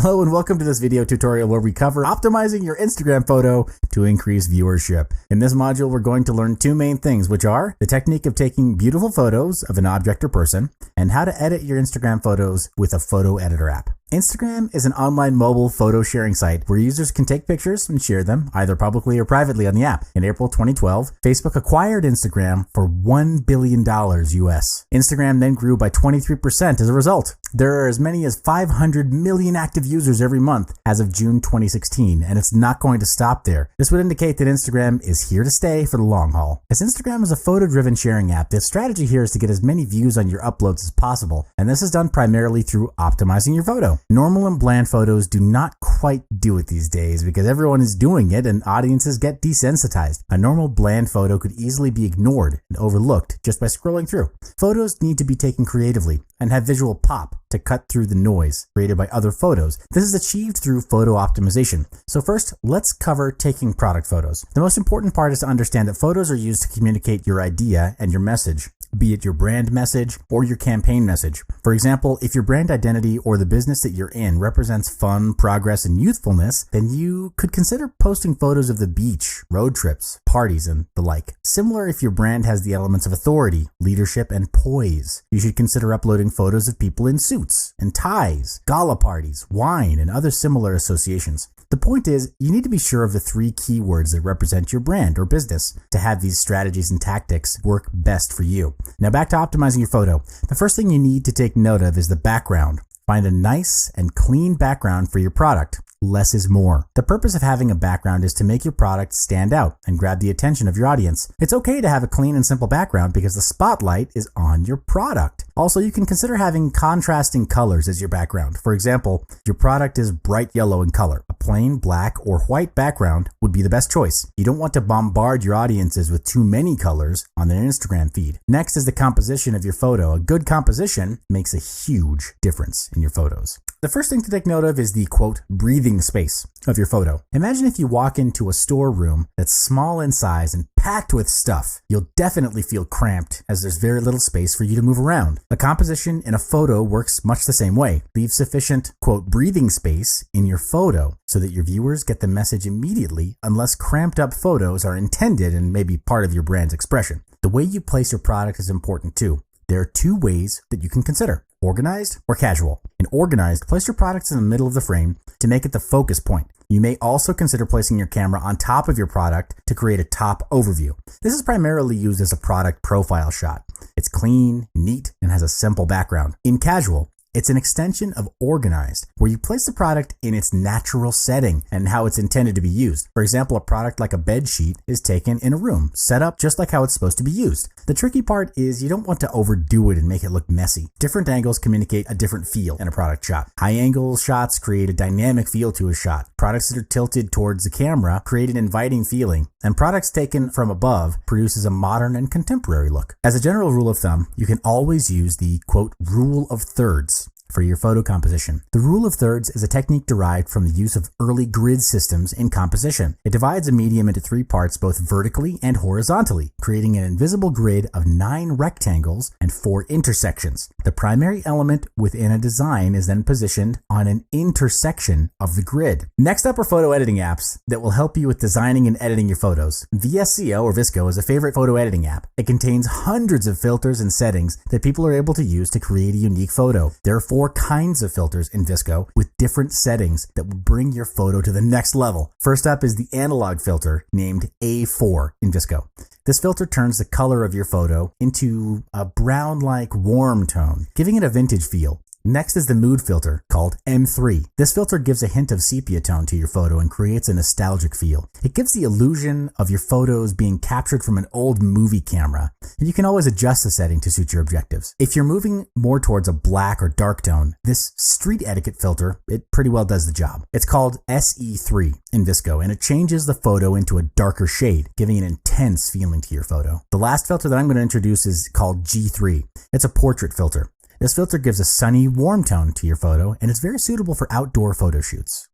Hello and welcome to this video tutorial where we cover optimizing your Instagram photo to increase viewership. In this module, we're going to learn two main things, which are the technique of taking beautiful photos of an object or person and how to edit your Instagram photos with a photo editor app. Instagram is an online mobile photo sharing site where users can take pictures and share them either publicly or privately on the app. In April 2012, Facebook acquired Instagram for $1 billion US. Instagram then grew by 23% as a result. There are as many as 500 million active users every month as of June 2016, and it's not going to stop there. This would indicate that Instagram is here to stay for the long haul. As Instagram is a photo-driven sharing app, the strategy here is to get as many views on your uploads as possible, and this is done primarily through optimizing your photo. Normal and bland photos do not quite do it these days because everyone is doing it and audiences get desensitized. A normal bland photo could easily be ignored and overlooked just by scrolling through. Photos need to be taken creatively and have visual pop to cut through the noise created by other photos. This is achieved through photo optimization. So first, let's cover taking product photos. The most important part is to understand that photos are used to communicate your idea and your message, be it your brand message or your campaign message. For example, if your brand identity or the business that you're in represents fun, progress, and youthfulness, then you could consider posting photos of the beach, road trips, parties, and the like. Similar if your brand has the elements of authority, leadership, and poise. You should consider uploading photos of people in suits and ties, gala parties, wine, and other similar associations. The point is, you need to be sure of the three keywords that represent your brand or business to have these strategies and tactics work best for you. Now back to optimizing your photo. The first thing you need to take note of is the background. Find a nice and clean background for your product. Less is more. The purpose of having a background is to make your product stand out and grab the attention of your audience. It's okay to have a clean and simple background because the spotlight is on your product. Also, you can consider having contrasting colors as your background. For example, if your product is bright yellow in color, a plain black or white background would be the best choice. You don't want to bombard your audiences with too many colors on their Instagram feed. Next is the composition of your photo. A good composition makes a huge difference in your photos. The first thing to take note of is the quote, breathing space of your photo. Imagine if you walk into a storeroom that's small in size and packed with stuff. You'll definitely feel cramped as there's very little space for you to move around. A composition in a photo works much the same way. Leave sufficient, quote, breathing space in your photo so that your viewers get the message immediately unless cramped up photos are intended and may be part of your brand's expression. The way you place your product is important too. There are two ways that you can consider. Organized or casual. In organized, place your products in the middle of the frame to make it the focus point. You may also consider placing your camera on top of your product to create a top overview. This is primarily used as a product profile shot. It's clean, neat, and has a simple background. In casual, it's an extension of organized, where you place the product in its natural setting and how it's intended to be used. For example, a product like a bed sheet is taken in a room, set up just like how it's supposed to be used. The tricky part is you don't want to overdo it and make it look messy. Different angles communicate a different feel in a product shot. High angle shots create a dynamic feel to a shot. Products that are tilted towards the camera create an inviting feeling, and products taken from above produces a modern and contemporary look. As a general rule of thumb, you can always use the, quote, rule of thirds for your photo composition. The rule of thirds is a technique derived from the use of early grid systems in composition. It divides a medium into three parts both vertically and horizontally, creating an invisible grid of 9 rectangles and 4 intersections. The primary element within a design is then positioned on an intersection of the grid. Next up are photo editing apps that will help you with designing and editing your photos. VSCO or Visco is a favorite photo editing app. It contains hundreds of filters and settings that people are able to use to create a unique photo. There are 4 kinds of filters in Visco with different settings that will bring your photo to the next level. First up is the analog filter named A4 in Visco. This filter turns the color of your photo into a brown-like warm tone, giving it a vintage feel. Next is the mood filter called M3. This filter gives a hint of sepia tone to your photo and creates a nostalgic feel. It gives the illusion of your photos being captured from an old movie camera, and you can always adjust the setting to suit your objectives. If you're moving more towards a black or dark tone, this street etiquette filter, it pretty well does the job. It's called SE3 in Visco, and it changes the photo into a darker shade, giving an intense feeling to your photo. The last filter that I'm going to introduce is called G3. It's a portrait filter. This filter gives a sunny, warm tone to your photo, and it's very suitable for outdoor photo shoots.